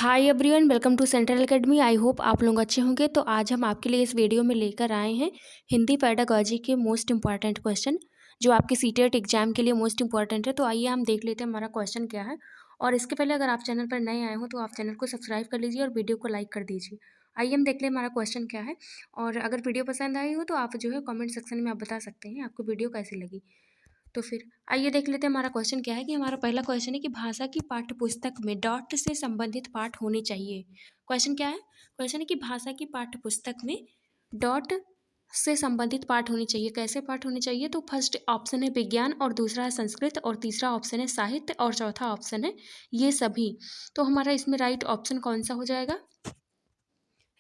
Hi everyone, welcome to Central Academy. I hope आप लोग अच्छे होंगे। तो आज हम आपके लिए इस वीडियो में लेकर आए हैं हिंदी पेडागॉजी के मोस्ट इंपॉर्टेंट क्वेश्चन जो आपके सीटेट एग्जाम के लिए मोस्ट इंपॉर्टेंट है। तो आइए हम देख लेते हैं हमारा क्वेश्चन क्या है। और इसके पहले अगर आप चैनल पर नए आए हो तो आप चैनल को सब्सक्राइब कर लीजिए और वीडियो को लाइक कर दीजिए। आइए हम देख लें हमारा क्वेश्चन क्या है। और अगर वीडियो पसंद आई हो तो आप जो है कॉमेंट सेक्शन में आप बता सकते हैं आपको वीडियो कैसी लगी। तो फिर आइए देख लेते हैं हमारा क्वेश्चन क्या है। कि हमारा पहला क्वेश्चन है कि भाषा की पाठ्यपुस्तक में डॉट से संबंधित पाठ होने चाहिए। क्वेश्चन क्या है? क्वेश्चन है कि भाषा की पाठ्यपुस्तक में डॉट से संबंधित पाठ होने चाहिए। कैसे पाठ होने चाहिए? तो फर्स्ट ऑप्शन है विज्ञान, और दूसरा है संस्कृत, और तीसरा ऑप्शन है साहित्य, और चौथा ऑप्शन है ये सभी। तो हमारा इसमें राइट ऑप्शन कौन सा हो जाएगा?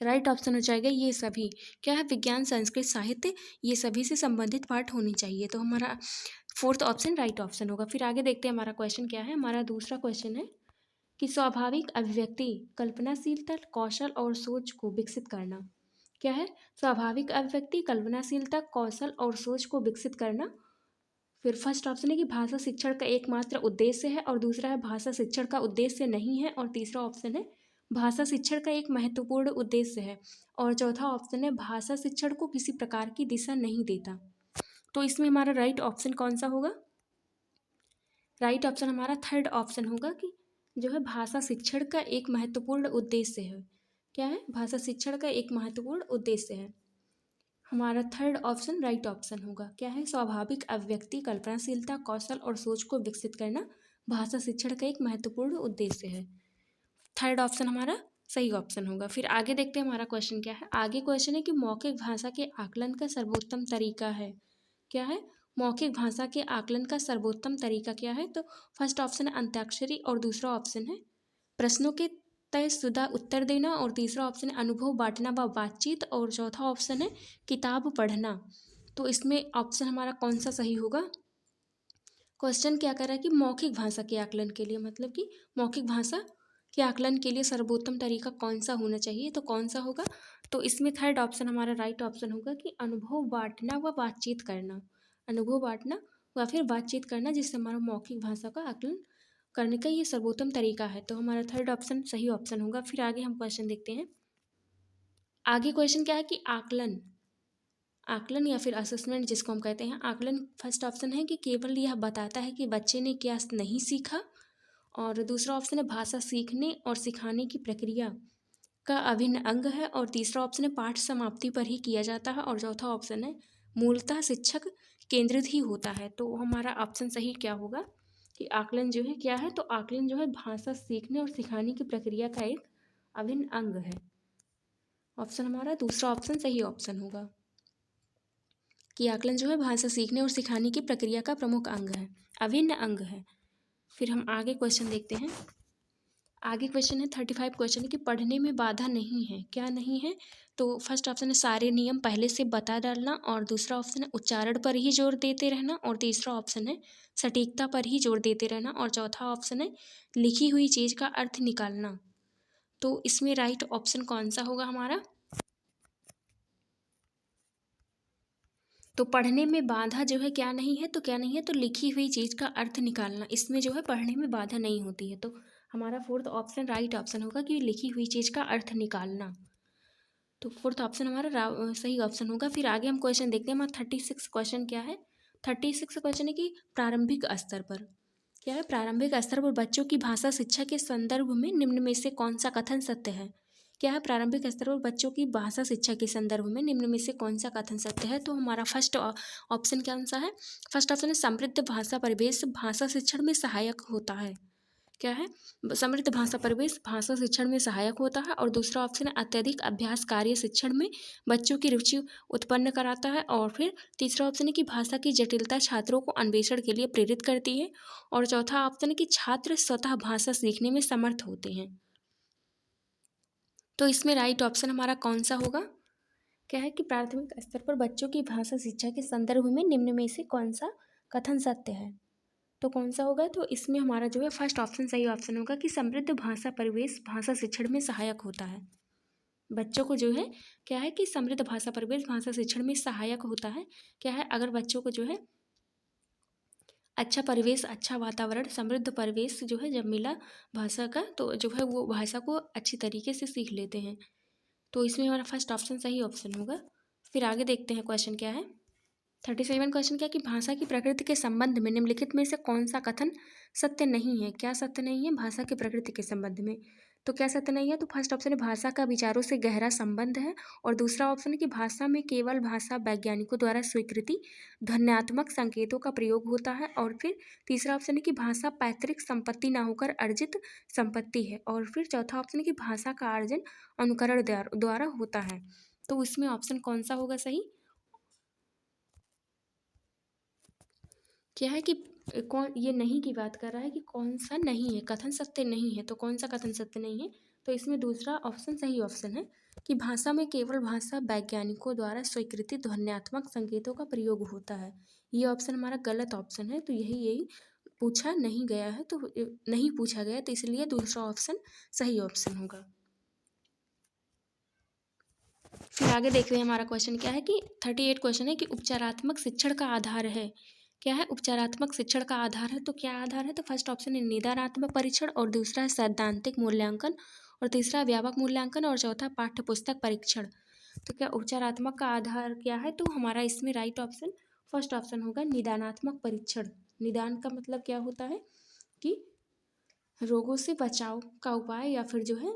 राइट ऑप्शन हो जाएगा ये सभी। क्या है? विज्ञान, संस्कृत, साहित्य, ये सभी से संबंधित पाठ होने चाहिए। तो हमारा फोर्थ ऑप्शन राइट ऑप्शन होगा। फिर आगे देखते हैं हमारा क्वेश्चन क्या है। हमारा दूसरा क्वेश्चन है कि स्वाभाविक अभिव्यक्ति, कल्पनाशीलता, कौशल और सोच को विकसित करना। क्या है? स्वाभाविक अभिव्यक्ति, कल्पनाशीलता, कौशल और सोच को विकसित करना। फिर फर्स्ट ऑप्शन है कि भाषा शिक्षण का एकमात्र उद्देश्य है, और दूसरा है भाषा शिक्षण का उद्देश्य नहीं है, और तीसरा ऑप्शन है भाषा शिक्षण का एक महत्वपूर्ण उद्देश्य है, और चौथा ऑप्शन है भाषा शिक्षण को किसी प्रकार की दिशा नहीं देता। तो इसमें हमारा राइट ऑप्शन कौन सा होगा? राइट ऑप्शन हमारा थर्ड ऑप्शन होगा कि जो है भाषा शिक्षण का एक महत्वपूर्ण उद्देश्य है। क्या है? भाषा शिक्षण का एक महत्वपूर्ण उद्देश्य है। हमारा थर्ड ऑप्शन राइट ऑप्शन होगा। क्या है? स्वाभाविक अभिव्यक्ति, कल्पनाशीलता, कौशल और सोच को विकसित करना भाषा शिक्षण का एक महत्वपूर्ण उद्देश्य है। थर्ड ऑप्शन हमारा सही ऑप्शन होगा। फिर आगे देखते हैं हमारा क्वेश्चन क्या है। आगे क्वेश्चन है कि मौखिक भाषा के आकलन का सर्वोत्तम तरीका है। क्या है? मौखिक भाषा के आकलन का सर्वोत्तम तरीका क्या है? तो फर्स्ट ऑप्शन है अंत्याक्षरी, और दूसरा ऑप्शन है प्रश्नों के तयशुदा उत्तर देना, और तीसरा ऑप्शन है अनुभव बांटना व बातचीत, और चौथा ऑप्शन है किताब पढ़ना। तो इसमें ऑप्शन हमारा कौन सा सही होगा? क्वेश्चन क्या कर रहा है कि मौखिक भाषा के आकलन के लिए, मतलब कि मौखिक भाषा के आकलन के लिए सर्वोत्तम तरीका कौन सा होना चाहिए, तो कौन सा होगा? तो इसमें थर्ड ऑप्शन हमारा राइट ऑप्शन होगा कि अनुभव बांटना व बातचीत करना। अनुभव बांटना व फिर बातचीत करना, जिससे हमारा मौखिक भाषा का आकलन करने का ये सर्वोत्तम तरीका है। तो हमारा थर्ड ऑप्शन सही ऑप्शन होगा। फिर आगे हम क्वेश्चन देखते हैं। आगे क्वेश्चन क्या है कि आकलन, आकलन या फिर असेसमेंट जिसको हम कहते हैं, आकलन फर्स्ट ऑप्शन है कि केवल यह बताता है कि बच्चे ने क्या नहीं सीखा, और दूसरा ऑप्शन है भाषा सीखने और सिखाने की प्रक्रिया का अभिन्न अंग है, और तीसरा ऑप्शन है पाठ समाप्ति पर ही किया जाता है, और चौथा ऑप्शन है मूलतः शिक्षक केंद्रित ही होता है। तो हमारा ऑप्शन सही क्या होगा कि आकलन जो है क्या है? तो आकलन जो है भाषा सीखने और सिखाने की प्रक्रिया का एक अभिन्न अंग है। ऑप्शन हमारा दूसरा ऑप्शन सही ऑप्शन होगा कि आकलन जो है भाषा सीखने और सिखाने की प्रक्रिया का प्रमुख अंग है, अभिन्न अंग है। फिर हम आगे क्वेश्चन देखते हैं। आगे क्वेश्चन है 35 क्वेश्चन है कि पढ़ने में बाधा नहीं है। क्या नहीं है? तो फर्स्ट ऑप्शन है सारे नियम पहले से बता डालना, और दूसरा ऑप्शन है उच्चारण पर ही जोर देते रहना, और तीसरा ऑप्शन है सटीकता पर ही जोर देते रहना, और चौथा ऑप्शन है लिखी हुई चीज़ का अर्थ निकालना। तो इसमें राइट ऑप्शन कौन सा होगा हमारा? तो पढ़ने में बाधा जो है क्या नहीं है? तो क्या नहीं है? तो लिखी हुई चीज़ का अर्थ निकालना, इसमें जो है पढ़ने में बाधा नहीं होती है। तो हमारा फोर्थ ऑप्शन राइट ऑप्शन होगा कि लिखी हुई चीज़ का अर्थ निकालना। तो फोर्थ ऑप्शन हमारा सही ऑप्शन होगा। फिर आगे हम क्वेश्चन देखते हैं। हमारा 36 क्वेश्चन क्या है। 36 क्वेश्चन है कि प्रारंभिक स्तर पर, क्या है? प्रारंभिक स्तर पर बच्चों की भाषा शिक्षा के संदर्भ में निम्न में से कौन सा कथन सत्य है? क्या है? प्रारंभिक स्तर पर बच्चों की भाषा शिक्षा के संदर्भ में निम्न में से कौन सा कथन सत्य है? तो हमारा फर्स्ट ऑप्शन कौन सा है? फर्स्ट ऑप्शन है समृद्ध भाषा परिवेश भाषा शिक्षण में सहायक होता है। क्या है? समृद्ध भाषा परिवेश भाषा शिक्षण में सहायक होता है, और दूसरा ऑप्शन है अत्यधिक अभ्यास कार्य शिक्षण में बच्चों की रुचि उत्पन्न कराता है, और फिर तीसरा ऑप्शन है कि भाषा की जटिलता छात्रों को अन्वेषण के लिए प्रेरित करती है, और चौथा ऑप्शन है कि छात्र स्वतः भाषा सीखने में समर्थ होते हैं। तो इसमें राइट ऑप्शन हमारा कौन सा होगा? क्या है कि प्राथमिक स्तर पर बच्चों की भाषा शिक्षा के संदर्भ में निम्न में से कौन सा कथन सत्य है? तो कौन सा होगा? तो इसमें हमारा जो है फर्स्ट ऑप्शन सही ऑप्शन होगा कि समृद्ध भाषा परिवेश भाषा शिक्षण में सहायक होता है। बच्चों को जो है क्या है कि समृद्ध भाषा परिवेश भाषा शिक्षण में सहायक होता है। क्या है? अगर बच्चों को जो है अच्छा परिवेश, अच्छा वातावरण, समृद्ध परिवेश जो है जब मिला भाषा का, तो जो है वो भाषा को अच्छी तरीके से सीख लेते हैं। तो इसमें हमारा फर्स्ट ऑप्शन सही ऑप्शन होगा। फिर आगे देखते हैं क्वेश्चन क्या है। 37 क्वेश्चन क्या है कि भाषा की प्रकृति के संबंध में निम्नलिखित में से कौन सा कथन सत्य नहीं है। क्या सत्य नहीं है भाषा की प्रकृति के संबंध में? तो क्या सत्य नहीं है? तो फर्स्ट ऑप्शन है भाषा का विचारों से गहरा संबंध है, और दूसरा ऑप्शन है कि भाषा में केवल भाषा वैज्ञानिकों द्वारा स्वीकृति ध्वन्यात्मक संकेतों का प्रयोग होता है, और फिर तीसरा ऑप्शन है कि भाषा पैतृक संपत्ति ना होकर अर्जित संपत्ति है, और फिर चौथा ऑप्शन है कि भाषा का अर्जन अनुकरण द्वारा होता है। तो इसमें ऑप्शन कौन सा होगा सही? क्या है कि कौन ये नहीं की बात कर रहा है कि कौन सा नहीं है, कथन सत्य नहीं है। तो कौन सा कथन सत्य नहीं है? तो इसमें दूसरा ऑप्शन सही ऑप्शन है कि भाषा में केवल भाषा वैज्ञानिकों द्वारा स्वीकृति ध्वन्यात्मक संकेतों का प्रयोग होता है। ये ऑप्शन हमारा गलत ऑप्शन है, तो यही पूछा नहीं गया है, तो नहीं पूछा गया, तो इसलिए दूसरा ऑप्शन सही ऑप्शन होगा। फिर आगे देखते हैं हमारा क्वेश्चन क्या है कि 38 क्वेश्चन है कि उपचारात्मक शिक्षण का आधार है। क्या है उपचारात्मक शिक्षण का आधार है? तो क्या आधार है? तो फर्स्ट ऑप्शन है निदानात्मक परीक्षण, और दूसरा है सैद्धांतिक मूल्यांकन, और तीसरा व्यापक मूल्यांकन, और चौथा पाठ्य पुस्तक परीक्षण। तो क्या उपचारात्मक का आधार क्या है? तो हमारा इसमें राइट ऑप्शन फर्स्ट ऑप्शन होगा निदानात्मक परीक्षण। निदान का मतलब क्या होता है कि रोगों से बचाव का उपाय, या फिर जो है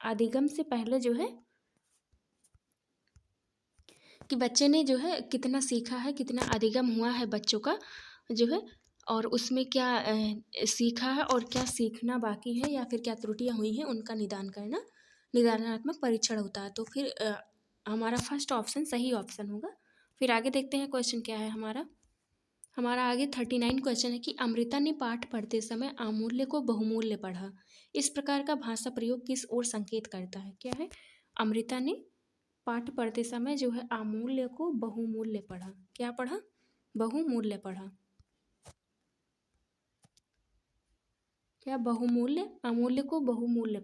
अधिगम से पहले जो है कि बच्चे ने जो है कितना सीखा है, कितना अधिगम हुआ है बच्चों का जो है, और उसमें क्या सीखा है और क्या सीखना बाकी है, या फिर क्या त्रुटियां हुई हैं, उनका निदान करना निदानात्मक परीक्षण होता है। तो फिर हमारा फर्स्ट ऑप्शन सही ऑप्शन होगा। फिर आगे देखते हैं क्वेश्चन क्या है हमारा आगे 39 क्वेश्चन है कि अमृता ने पाठ पढ़ते समय अमूल्य को बहुमूल्य पढ़ा। इस प्रकार का भाषा प्रयोग किस ओर संकेत करता है? क्या है? अमृता ने पाठ पढ़ते समय जो है अमूल्य को बहुमूल्य पढ़ा। क्या पढ़ा? बहुमूल्य पढ़ा। क्या बहुमूल्य? अमूल्य को बहुमूल्य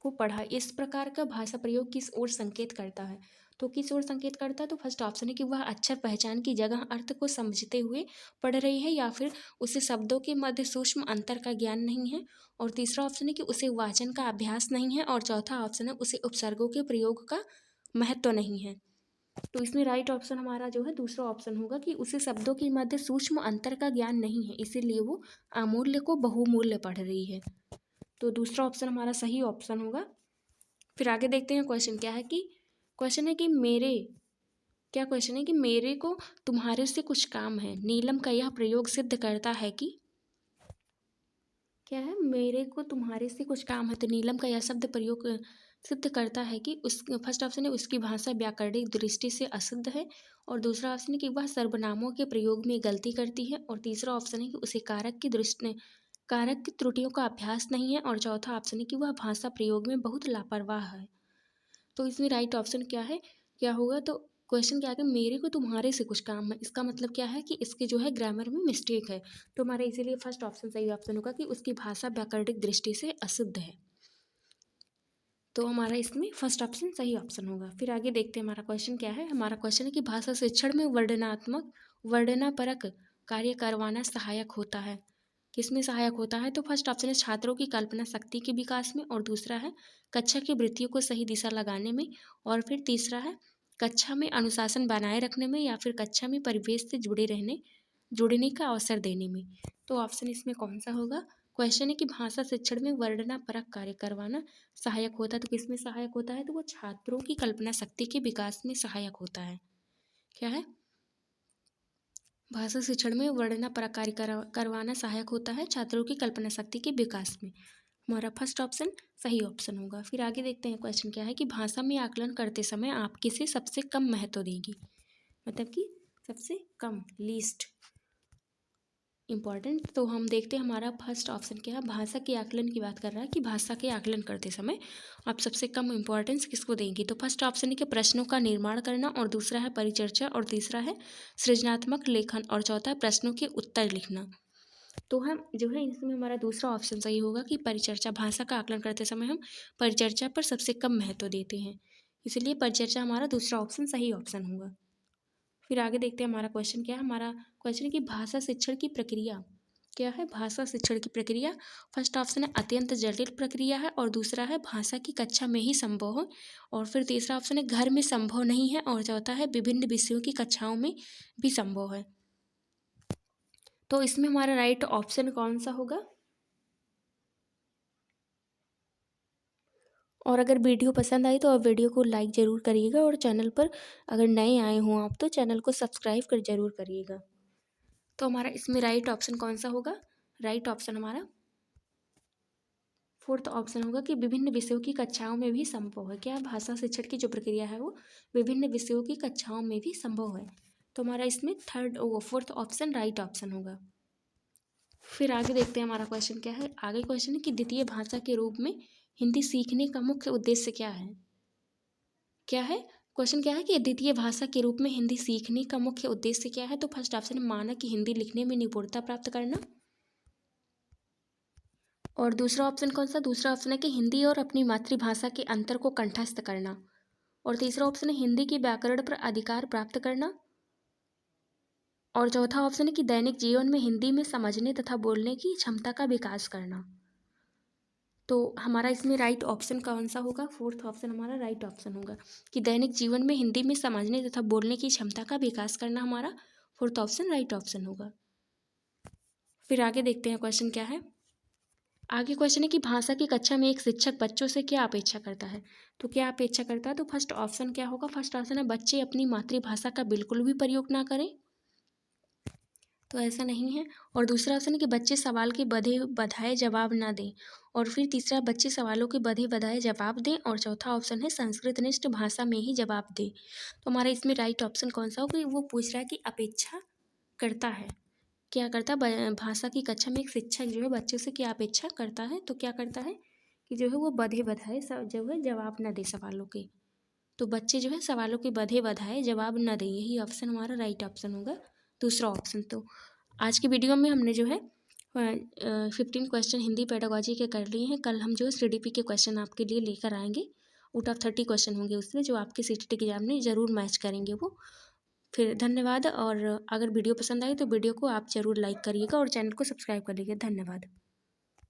को पढ़ा। इस प्रकार का भाषा प्रयोग किस ओर संकेत करता है? तो किस ओर संकेत करता है? तो फर्स्ट ऑप्शन है कि वह अक्षर पहचान की जगह अर्थ को समझते हुए पढ़ रही है, या फिर उसे शब्दों के मध्य सूक्ष्म अंतर का ज्ञान नहीं है, और तीसरा ऑप्शन है कि उसे वाचन का अभ्यास नहीं है, और चौथा ऑप्शन है उसे उपसर्गों के प्रयोग का महत्व नहीं है। तो इसमें राइट ऑप्शन हमारा जो है दूसरा ऑप्शन होगा कि उसे शब्दों के मध्य सूक्ष्म अंतर का ज्ञान नहीं है, इसीलिए वो अमूल्य को बहुमूल्य पढ़ रही है। तो दूसरा ऑप्शन हमारा सही ऑप्शन होगा। फिर आगे देखते हैं क्वेश्चन क्या है कि क्वेश्चन है कि क्या क्वेश्चन है कि मेरे को तुम्हारे से कुछ काम है। नीलम का यह प्रयोग सिद्ध करता है कि क्या है? मेरे को तुम्हारे से कुछ काम है। तो नीलम का यह शब्द प्रयोग सिद्ध करता है कि उस फर्स्ट ऑप्शन है उसकी भाषा व्याकरणिक दृष्टि से अशुद्ध है, और दूसरा ऑप्शन है कि वह सर्वनामों के प्रयोग में गलती करती है, और तीसरा ऑप्शन है कि उसे कारक की त्रुटियों का अभ्यास नहीं है, और चौथा ऑप्शन है कि वह भाषा प्रयोग में बहुत लापरवाह है। तो इसमें राइट ऑप्शन क्या है, क्या होगा? तो क्वेश्चन क्या है कि मेरे को तुम्हारे से कुछ काम है, इसका मतलब क्या है कि इसके जो है ग्रामर में मिस्टेक है। तो हमारा इसीलिए फर्स्ट ऑप्शन सही ऑप्शन होगा कि उसकी भाषा व्याकरणिक दृष्टि से अशुद्ध है। तो हमारा इसमें फर्स्ट ऑप्शन सही ऑप्शन होगा। फिर आगे देखते हैं हमारा क्वेश्चन क्या है। हमारा क्वेश्चन है कि भाषा शिक्षण में वर्णनापरक कार्य करवाना सहायक होता है। किसमें सहायक होता है? तो फर्स्ट ऑप्शन है छात्रों की कल्पना शक्ति के विकास में, और दूसरा है कक्षा की वृत्तियों को सही दिशा लगाने में, और फिर तीसरा है कक्षा में अनुशासन बनाए रखने में, या फिर कक्षा में परिवेश से जुड़ने का अवसर देने में। तो ऑप्शन इसमें कौन सा होगा? क्वेश्चन है कि भाषा शिक्षण में वर्णनापरक कार्य करवाना सहायक होता है। तो किसमें सहायक होता है? तो वो छात्रों की कल्पना शक्ति के विकास में सहायक होता है। क्या है? भाषा शिक्षण में वर्णनापरक कार्य करवाना सहायक होता है छात्रों की कल्पना शक्ति के विकास में। हमारा फर्स्ट ऑप्शन सही ऑप्शन होगा। फिर आगे देखते हैं क्वेश्चन क्या है कि भाषा में आकलन करते समय आप किसे सबसे कम महत्व देंगी? मतलब कि सबसे कम, लीस्ट इम्पॉर्टेंट। तो हम देखते हैं हमारा फर्स्ट ऑप्शन क्या है। भाषा के आकलन की बात कर रहा है कि भाषा के आकलन करते समय आप सबसे कम इम्पोर्टेंस किसको देंगी? तो फर्स्ट ऑप्शन है कि प्रश्नों का निर्माण करना, और दूसरा है परिचर्चा, और तीसरा है सृजनात्मक लेखन, और चौथा है प्रश्नों के उत्तर लिखना। तो हम जो है इसमें हमारा दूसरा ऑप्शन सही होगा कि परिचर्चा। भाषा का आकलन करते समय हम परिचर्चा पर सबसे कम महत्व देते हैं, इसलिए परिचर्चा हमारा दूसरा ऑप्शन सही ऑप्शन होगा। फिर आगे देखते हैं हमारा क्वेश्चन क्या है। हमारा क्वेश्चन है कि भाषा शिक्षण की प्रक्रिया क्या है। भाषा शिक्षण की प्रक्रिया, फर्स्ट ऑप्शन है अत्यंत जटिल प्रक्रिया है, और दूसरा है भाषा की कक्षा में ही संभव है, और फिर तीसरा ऑप्शन है घर में संभव नहीं है, और चौथा है विभिन्न विषयों की कक्षाओं में भी संभव है। तो इसमें हमारा राइट ऑप्शन कौन सा होगा। और अगर वीडियो पसंद आई तो आप वीडियो को लाइक ज़रूर करिएगा, और चैनल पर अगर नए आए हों आप तो चैनल को सब्सक्राइब कर ज़रूर करिएगा। तो हमारा इसमें राइट ऑप्शन कौन सा होगा। राइट ऑप्शन हमारा फोर्थ ऑप्शन होगा कि विभिन्न विषयों की कक्षाओं में भी संभव है। क्या भाषा शिक्षण की जो प्रक्रिया है वो विभिन्न विषयों की कक्षाओं में भी संभव है। तो हमारा इसमें फोर्थ ऑप्शन राइट ऑप्शन होगा। फिर आगे देखते हैं हमारा क्वेश्चन क्या है। आगे क्वेश्चन है कि द्वितीय भाषा के रूप में हिंदी सीखने का मुख्य उद्देश्य क्या है। क्या है क्वेश्चन क्या है कि द्वितीय भाषा के रूप में हिंदी सीखने का मुख्य उद्देश्य क्या है। तो फर्स्ट ऑप्शन है माना कि हिंदी लिखने में निपुणता प्राप्त करना, और दूसरा ऑप्शन कौन सा, दूसरा ऑप्शन है कि हिंदी और अपनी मातृभाषा के अंतर को कंठस्थ करना, और तीसरा ऑप्शन है हिंदी के व्याकरण पर अधिकार प्राप्त करना, और चौथा ऑप्शन है कि दैनिक जीवन में हिंदी में समझने तथा बोलने की क्षमता का विकास करना। तो हमारा इसमें राइट ऑप्शन कौन सा होगा। फोर्थ ऑप्शन हमारा राइट ऑप्शन होगा कि दैनिक जीवन में हिंदी में समझने तथा बोलने की क्षमता का विकास करना हमारा फोर्थ ऑप्शन राइट ऑप्शन होगा। फिर आगे देखते हैं क्वेश्चन क्या है। आगे क्वेश्चन है कि भाषा की कक्षा में एक शिक्षक बच्चों से क्या अपेक्षा करता है। तो क्या अपेक्षा करता है, तो फर्स्ट ऑप्शन क्या होगा। फर्स्ट ऑप्शन है बच्चे अपनी मातृभाषा का बिल्कुल भी प्रयोग ना करें, तो ऐसा नहीं है। और दूसरा ऑप्शन है कि बच्चे सवाल के बधे बधाए जवाब ना दें, और फिर तीसरा बच्चे सवालों के बधे बधाए जवाब दें, और चौथा ऑप्शन है संस्कृतनिष्ठ भाषा में ही जवाब दें। तो हमारा इसमें राइट ऑप्शन कौन सा होगा। वो पूछ रहा है कि अपेक्षा करता है, क्या करता है भाषा की कक्षा में एक शिक्षक जो है बच्चों से क्या अपेक्षा करता है। तो क्या करता है कि जो है वो बधे बधाए जो है जवाब ना दे सवालों के। तो बच्चे जो है सवालों के बधे बधाए जवाब न दें, यही ऑप्शन हमारा राइट ऑप्शन होगा, दूसरा ऑप्शन। तो आज की वीडियो में हमने जो है 15 क्वेश्चन हिंदी पेडागॉजी के कर लिए हैं। कल हम जो है CDP के क्वेश्चन आपके लिए लेकर आएंगे। आउट ऑफ 30 क्वेश्चन होंगे उसमें जो आपके CTT एग्जाम में ज़रूर मैच करेंगे वो। फिर धन्यवाद, और अगर वीडियो पसंद आई तो वीडियो को आप ज़रूर लाइक करिएगा और चैनल को सब्सक्राइब कर लीजिए। धन्यवाद।